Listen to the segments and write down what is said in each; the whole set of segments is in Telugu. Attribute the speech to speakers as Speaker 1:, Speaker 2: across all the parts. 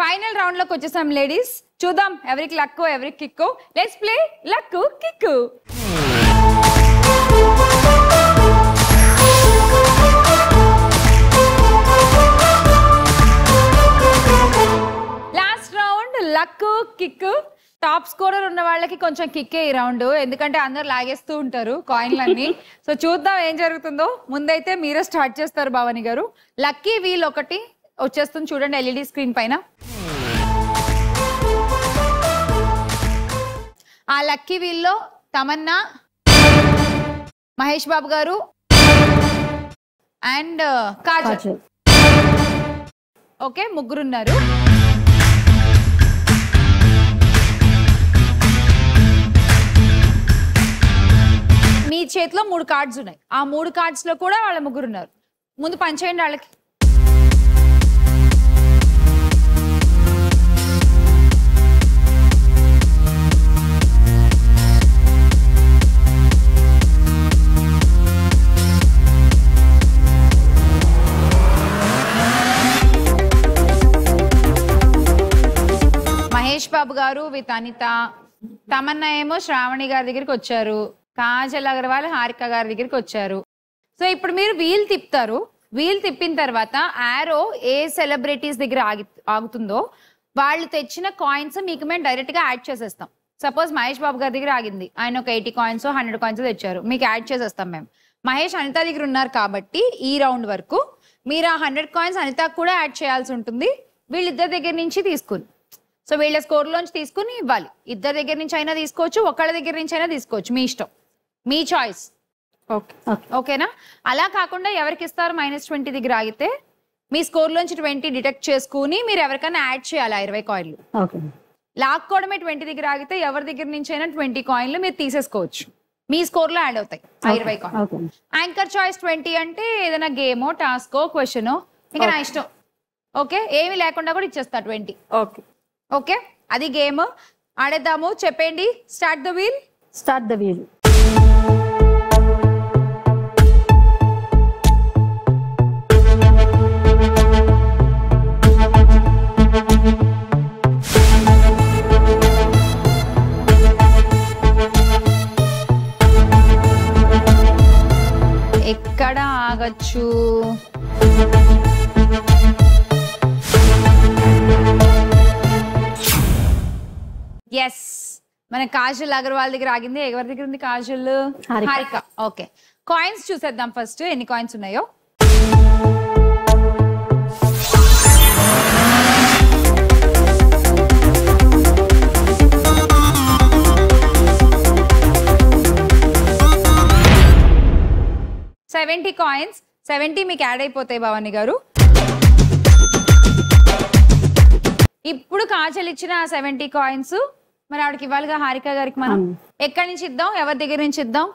Speaker 1: ఫైనల్ రౌండ్ లోకి వచ్చేసాం లేడీస్. చూద్దాం ఎవరికి లక్కు ఎవరికి kick. Let's play luck kick. Last round luck kick. Top scorer ఉన్న వాళ్ళకి కొంచెం కిక్కే ఈ రౌండ్, ఎందుకంటే అందరు లాగేస్తూ ఉంటారు కాయిన్లన్నీ. సో చూద్దాం ఏం జరుగుతుందో. ముందైతే మీరే స్టార్ట్ చేస్తారు భవాని గారు. లక్కీ వీల్ ఒకటి వచ్చేస్తుంది చూడండి ఎల్ఈడి స్క్రీన్ పైన. ఆ లక్కీ వీల్లో తమన్నా, మహేష్ బాబు గారు అండ్ కాజల్. ఓకే, ముగ్గురున్నారు. మీ చేతిలో 3 కార్డ్స్ ఉన్నాయి. ఆ 3 కార్డ్స్ లో కూడా వాళ్ళ ముగ్గురు ఉన్నారు. ముందు పంచేయండి వాళ్ళకి. మహేష్ బాబు గారు విత్ అనిత, తమన్నా ఏమో శ్రావణి గారి దగ్గరికి వచ్చారు, కాజల్ అగర్వాల్ హారిక గారి దగ్గరికి వచ్చారు. సో ఇప్పుడు మీరు వీల్ తిప్పుతారు. వీల్ తిప్పిన తర్వాత ఆరో ఏ సెలబ్రిటీస్ దగ్గర ఆగుతుందో వాళ్ళు తెచ్చిన కాయిన్స్ మీకు మేము డైరెక్ట్ గా యాడ్ చేసేస్తాం. సపోజ్ మహేష్ బాబు గారి దగ్గర ఆగింది, ఆయన ఒక 80 కాయిన్స్ 100 కాయిన్స్ తెచ్చారు, మీకు యాడ్ చేసేస్తాం మేము. మహేష్ అనిత దగ్గర ఉన్నారు కాబట్టి ఈ రౌండ్ వరకు మీరు ఆ 100 కాయిన్స్ అనితకు కూడా యాడ్ చేయాల్సి ఉంటుంది. వీళ్ళిద్దరి దగ్గర నుంచి తీసుకుని, సో వీళ్ళ స్కోర్లోంచి తీసుకుని ఇవ్వాలి. ఇద్దరి దగ్గర నుంచి అయినా తీసుకోవచ్చు, ఒకళ్ళ దగ్గర నుంచి అయినా తీసుకోవచ్చు, మీ ఇష్టం, మీ చాయిస్. ఓకేనా? అలా కాకుండా ఎవరికి ఇస్తారు -20 దగ్గర ఆగితే మీ స్కోర్లోంచి 20 డిటెక్ట్ చేసుకుని మీరు ఎవరికైనా యాడ్ చేయాలి 20 కాయిన్లు. లాక్కోవడమే 20 దగ్గర ఆగితే ఎవరి దగ్గర నుంచి అయినా 20 కాయిన్లు మీరు తీసేసుకోవచ్చు, మీ స్కోర్ లో యాడ్ అవుతాయి 20 కాయిన్. యాంకర్ చాయిస్ 20 అంటే ఏదైనా గేమో టాస్కో క్వశ్చనో ఇంకా నా ఇష్టం. ఓకే, ఏమి లేకుండా కూడా ఇచ్చేస్తా 20. ఓకే, అది గేమ్. ఆడేద్దాము. చెప్పండి. Start the wheel.
Speaker 2: Start the wheel.
Speaker 1: ఎక్కడ ఆగచ్చు? ఎస్, మన కాజల్ అగర్వాల్ దగ్గర ఆగింది. ఎవరి దగ్గర ఉంది? కాజల్, హారిక. ఓకే, కాయిన్స్ చూసేద్దాం ఫస్ట్ ఎన్ని కాయిన్స్ ఉన్నాయో. $70 కాయిన్స్. 70 మీకు యాడ్ అయిపోతాయి భవాని గారు. ఇప్పుడు కాజల్ ఇచ్చిన 70 కాయిన్స్ మరి ఆవిడకి ఇవ్వాలిగా హారిక గారికి. మనం ఎక్కడి నుంచి ఇద్దాం? ఎవరి దగ్గర నుంచి ఇద్దాం?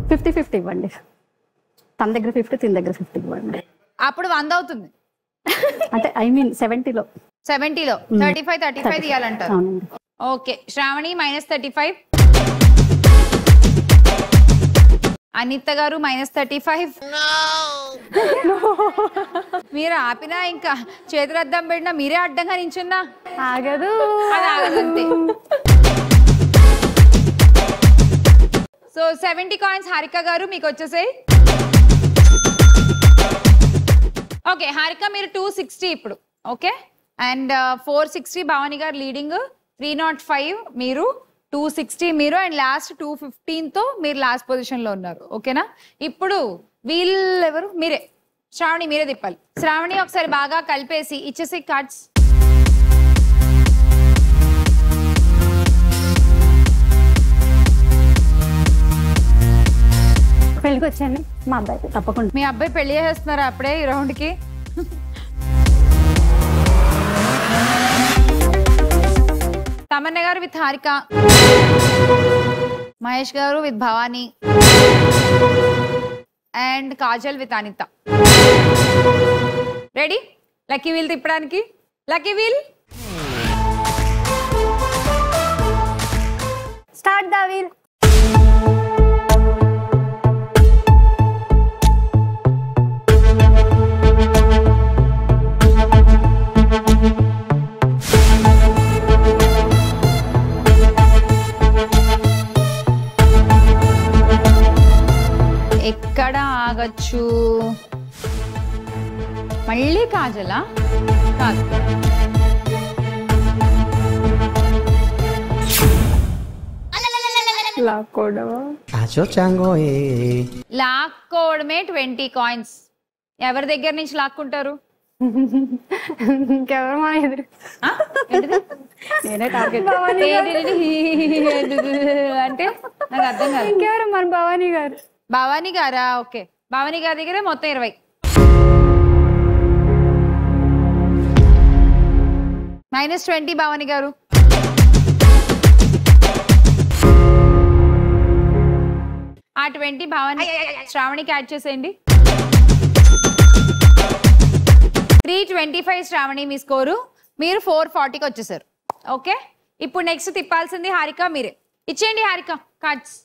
Speaker 2: 50-50 ఇవ్వండి. తన దగ్గర 50, తిన దగ్గర 50 ఇవ్వండి.
Speaker 1: అప్పుడు 100 అవుతుంది.
Speaker 2: అంటే ఐ మీన్ 70లో
Speaker 1: 35 తీయాలంటారు. ఓకే, శ్రావణి -35, అనిత గారు -35. మీరు ఆపినా ఇంకా చేతులు అద్దం పెట్టినా మీరే అడ్డంగా నించున్నా
Speaker 2: ఆగదు,
Speaker 1: అది ఆగదంతే. సో 70 కాయిన్స్ హారిక గారు మీకు వచ్చేసాయి. ఓకే హారిక మీరు 260 ఇప్పుడు. ఓకే, అండ్ 460 భవాని గారు లీడింగ్, 305 మీరు, 260 మీరు, అండ్ లాస్ట్ 215 తో మీరు లాస్ట్ పొజిషన్ లో ఉన్నారు. ఓకేనా? ఇప్పుడు వీళ్ళు ఎవరు? మీరే. శ్రావణి మీరే తిప్పాలి. శ్రావణి ఒకసారి బాగా కలిపేసి ఇచ్చేసి కార్డ్స్.
Speaker 2: పెళ్ళికి వచ్చాను మా అబ్బాయి. తప్పకుండా.
Speaker 1: మీ అబ్బాయి పెళ్లి చేస్తున్నారా అప్పుడే ఈ రౌండ్ కి? తమన్నా గారు విత్ హారిక, మహేష్ గారు with Bhavani, and Kajal with Anitha. Ready? Lucky wheel తిప్పడానికి. Lucky wheel
Speaker 2: start the wheel.
Speaker 1: మళ్ళీ కాజలా? కాదు. లాక్కోవడమే 20 కాయిన్స్. ఎవరి దగ్గర నుంచి లాక్కుంటారు?
Speaker 2: ఇంకెవరు మా ఎదురు
Speaker 1: ఆ? ఏంటిది?
Speaker 2: నేనే టార్గెట్.
Speaker 1: అంటే నాకు అర్థం కాదు.
Speaker 2: ఇంకెవరు మన భవానీ గారు.
Speaker 1: భవానీ గారా? ఓకే, భవానీ గారి దగ్గరే మొత్తం 20. -20 భవానీ గారు. ఆ 20 భవానీ శ్రావణికి యాడ్ చేసేయండి. 325 శ్రావణి మీ స్కోరు. మీరు 440కి వచ్చేసారు. ఓకే, ఇప్పుడు నెక్స్ట్ తిప్పాల్సింది హారిక, మీరే ఇచ్చేయండి. Harika cards.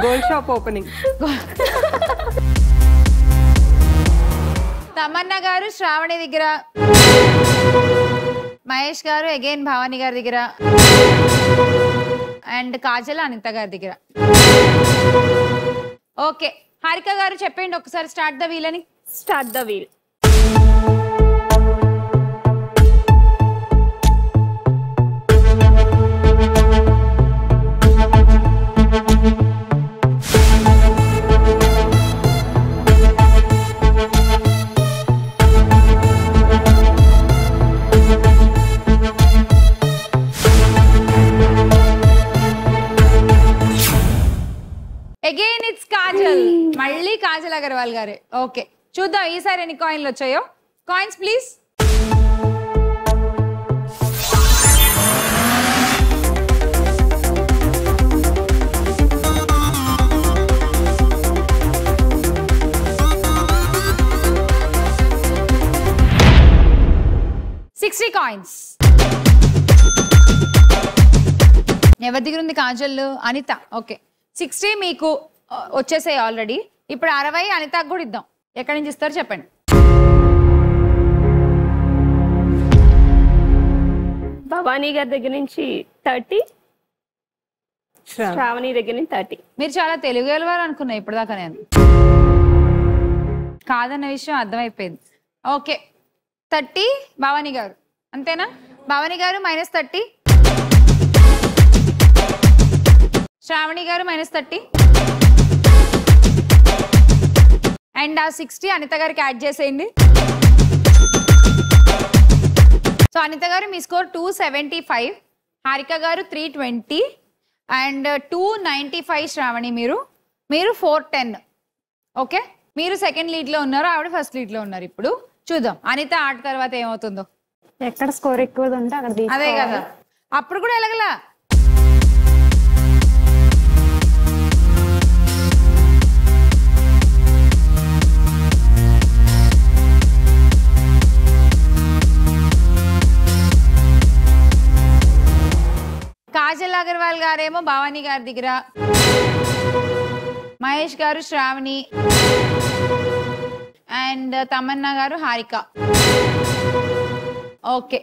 Speaker 2: Gold shop opening.
Speaker 1: Tamannaah గారు శ్రావణి దగ్గర, మహేష్ గారు అగైన్ భవానీ గారి దగ్గర, అండ్ కాజల్ అనిత గారి దగ్గర. ఓకే, హారిక గారు చెప్పండి ఒకసారి స్టార్ట్ ద వీల్ అని.
Speaker 2: Start the wheel.
Speaker 1: Again it's Kajal. మళ్ళీ కాజల్ అగర్వాల్ గారే. ఓకే, చూద్దాం ఈసారి ఎన్ని కాయిన్లు వచ్చాయో. Coins please. కాయిన్స్. ఎవరి దగ్గర ఉంది? కాజల్, అనిత. ఓకే, 60 మీకు వచ్చేసాయి ఆల్రెడీ. ఇప్పుడు 60 అనితకు కూడా ఇద్దాం. ఎక్కడి నుంచి ఇస్తారు చెప్పండి.
Speaker 2: భవానీ గారి దగ్గర నుంచి 30, శ్రావణి దగ్గర నుంచి 30.
Speaker 1: మీరు చాలా తెలుగు గెలవారు అనుకున్నా ఇప్పటిదాకా నేను. కాదన్న విషయం అర్థమైపోయింది. ఓకే, 30 భవానీ గారు, అంతేనా? భవానీ గారు -30, శ్రావణి గారు -30, అండ్ ఆ 60 అనిత గారికి యాడ్ చేసేయండి. సో అనిత గారు మీ స్కోర్ 275, హారిక గారు 320, అండ్ 295 శ్రావణి మీరు 410. ఓకే, మీరు సెకండ్ లీడ్ లో ఉన్నారు, ఆవిడ ఫస్ట్ లీడ్ లో ఉన్నారు. ఇప్పుడు చూద్దాం అనిత ఆట తర్వాత ఏమవుతుందో.
Speaker 2: ఎక్కడ స్కోర్ ఎక్కువ ఉంటే అక్కడ.
Speaker 1: అదే కదా, అప్పుడు కూడా ఎలాగలా. కాజల్ అగర్వాల్ గారేమో భవానీ గారి దగ్గర, మహేష్ గారు శ్రావణి, అండ్ తమన్నా గారు హారిక. ఓకే,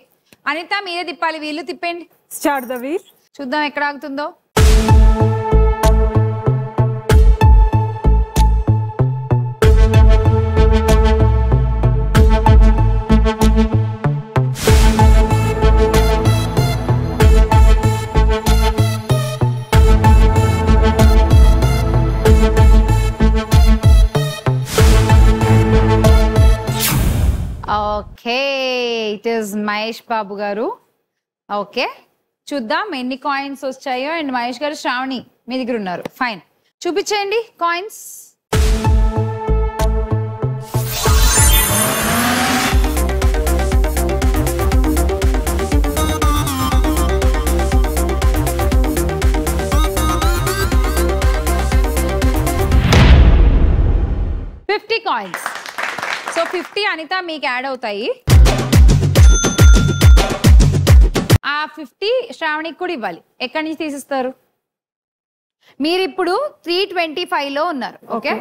Speaker 1: అనిత మీరే తిప్పాలి. వీళ్ళు తిప్పండి.
Speaker 2: Start the wheel.
Speaker 1: చూద్దాం ఎక్కడ ఆగుతుందో. Okay, it is Mahesh Babu గారు. ఓకే, చూద్దాం ఎన్ని కాయిన్స్ వచ్చాయో. అండ్ మహేష్ గారు శ్రావణి మీ దగ్గర ఉన్నారు. ఫైన్, చూపించేయండి కాయిన్స్. కాయిన్స్. సో 50 అనిత మీకు యాడ్ అవుతాయి. ఆ 50 శ్రావణికి కూడా ఇవ్వాలి. ఎక్కడి నుంచి తీసిస్తారు? మీరు ఇప్పుడు 325 లో ఉన్నారు. ఓకే,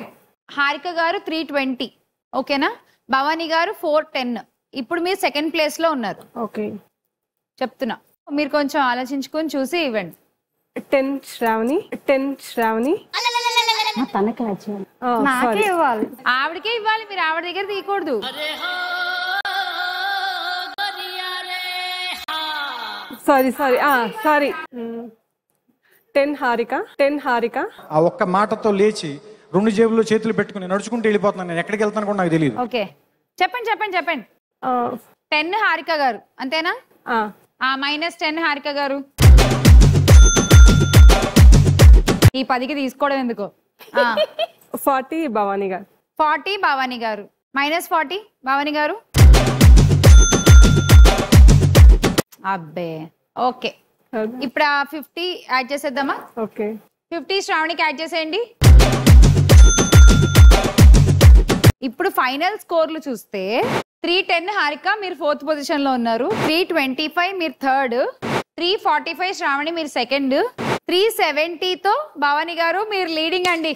Speaker 1: హారిక గారు 320. ఓకేనా? భవానీ గారు 410. ఇప్పుడు మీరు సెకండ్ ప్లేస్ లో ఉన్నారు.
Speaker 2: ఓకే,
Speaker 1: చెప్తున్నా. మీరు కొంచెం ఆలోచించుకొని చూసి ఇవ్వండి.
Speaker 3: 10 శ్రావణి.
Speaker 2: తనకి యాడ్ చేయాలి, నాకే ఇవ్వాలి.
Speaker 1: ఆవిడకే ఇవ్వాలి, మీరు ఆవిడ దగ్గర తీయకూడదు.
Speaker 3: సారీ 10 హారిక.
Speaker 4: ఆ ఒక్క మాటతో లేచి 2 జేబుల్లో చేతులు పెట్టుకుని నడుచుకుంటూ వెళ్ళిపోతున్నాను. నేను ఎక్కడికి వెళ్తాను కూడా నాకు తెలియదు.
Speaker 1: ఓకే, చెప్పండి. 10 హారిక గారు, అంతేనా? -10 హారిక గారు. ఈ 10కి తీసుకోవడం ఎందుకో.
Speaker 3: 40 భవానీ గారు.
Speaker 1: 40 భవానీ గారు. -40 భవానీ గారు. అబ్బే, ఓకే. ఇప్పుడు ఆ 50 యాడ్ చేసేద్దామా?
Speaker 3: ఓకే.
Speaker 1: 50 శ్రావణికి యాడ్ చేసేయండి. ఇప్పుడు ఫైనల్ స్కోర్లు చూస్తే 310 హారిక మీరు 4th పొజిషన్ లో ఉన్నారు, 325 మీరు 3rd, 345 శ్రావణి మీరు 2nd, 370తో భవానీ గారు మీరు లీడింగ్ అండి.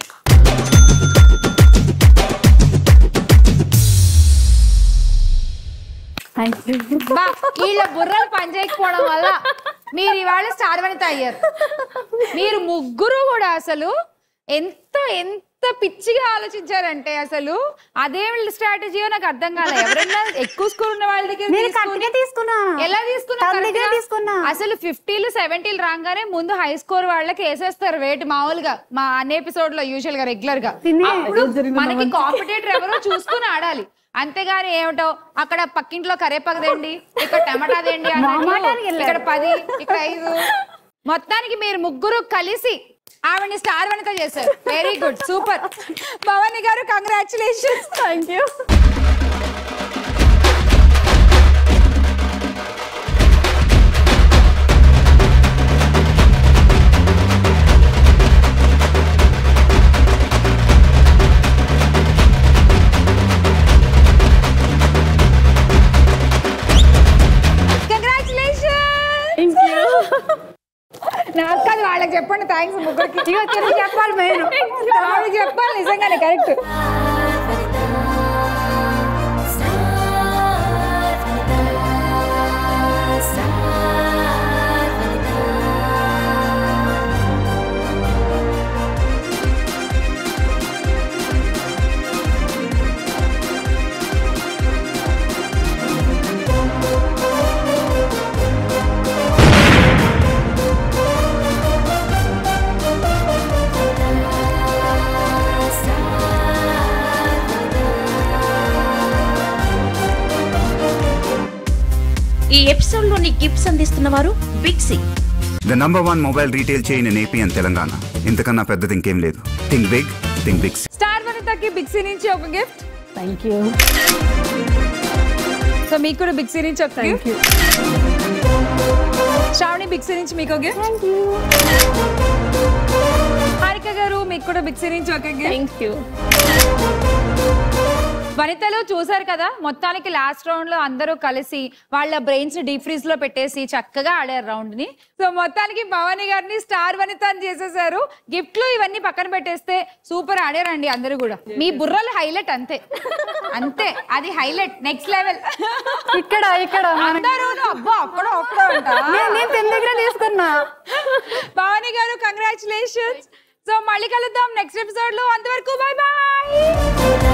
Speaker 1: వీళ్ళ బుర్రలు పనిచేయకపోవడం వల్ల మీరు ఇవాళ స్టార్ వనిత అయ్యారు. మీరు ముగ్గురు కూడా అసలు ఎంత పిచ్చిగా ఆలోచించారంటే అసలు అదే స్ట్రాటజీయో నాకు అర్థం కాలేదు. ఎవరైనా ఎక్కువ స్కోర్ ఉన్న వాళ్ళ దగ్గర ఎలా తీసుకున్నా అసలు 50లు 70లు రాగానే ముందు హై స్కోర్ వాళ్ళకి వేసేస్తారు వెయిట్. మామూలుగా మా అన్ని ఎపిసోడ్ లో యూజువల్ గా రెగ్యులర్ గా మనకి కాంపిటేటర్ ఎవరో చూసుకుని ఆడాలి, అంతేగాని ఏమిటో అక్కడ పక్కింట్లో కరేపాకదేండి, ఇక్కడ టమాటా దేండి, ఇక్కడ 10, ఇక్కడ 5. మొత్తానికి మీరు ముగ్గురు కలిసి ఆవిడని స్టార్ వనిత చేశారు. Very good, super. భవానీ గారు కంగ్రాచులేషన్స్.
Speaker 2: Thank you.
Speaker 1: నాకు కాదు, వాళ్ళకి చెప్పండి థ్యాంక్స్. ముగ్గురికి చెప్పాలి, మెయిన్ వాళ్ళకి చెప్పాలి నిజంగానే. కరెక్ట్.
Speaker 5: ఈ ఎపిసోడ్ లోని గిఫ్ట్స్ అందిస్తున్న వారు Big C,
Speaker 6: the number 1 mobile retail chain in AP and Telangana. ఇంతకన్నా పెద్దది ఇంకేం లేదు. Think big, think big.
Speaker 1: Star వనితకి బిగ్ సి నుంచి ఒక గిఫ్ట్.
Speaker 2: Thank you.
Speaker 1: సో మీకు కూడా బిగ్ సి నుంచి ఒక గిఫ్ట్. శ్రావణి బిగ్ సి నుంచి మీకు గిఫ్ట్.
Speaker 2: Thank you.
Speaker 1: హారిక గారు మీకు కూడా బిగ్ సి నుంచి ఒక గిఫ్ట్.
Speaker 2: Thank you.
Speaker 1: వనితలు చూసారు కదా, మొత్తానికి లాస్ట్ రౌండ్ లో అందరూ కలిసి వాళ్ళ బ్రెయిన్స్ డీప్ ఫ్రీజ్ లో పెట్టేసి చక్కగా ఆడారు రౌండ్ ని. సో మొత్తానికి భవానీ గారిని స్టార్ వనిత చేసేసారు. గిఫ్ట్లు ఇవన్నీ పక్కన పెట్టేస్తే సూపర్ ఆడారండి అందరూ కూడా. మీ బుర్రలు హైలైట్, అంతే అంతే, అది హైలైట్ నెక్స్ట్ లెవెల్.
Speaker 2: ఇక్కడ
Speaker 1: అందరూ అబ్బా అక్కడో
Speaker 2: నేను 10 దగ్గర తీసుకున్నా.
Speaker 1: భవానీ గారు కంగ్రాచులేషన్స్. సో మళ్ళీ కలుద్దాం నెక్స్ట్ ఎపిసోడ్ లో. అంతవరకు బై బాయ్.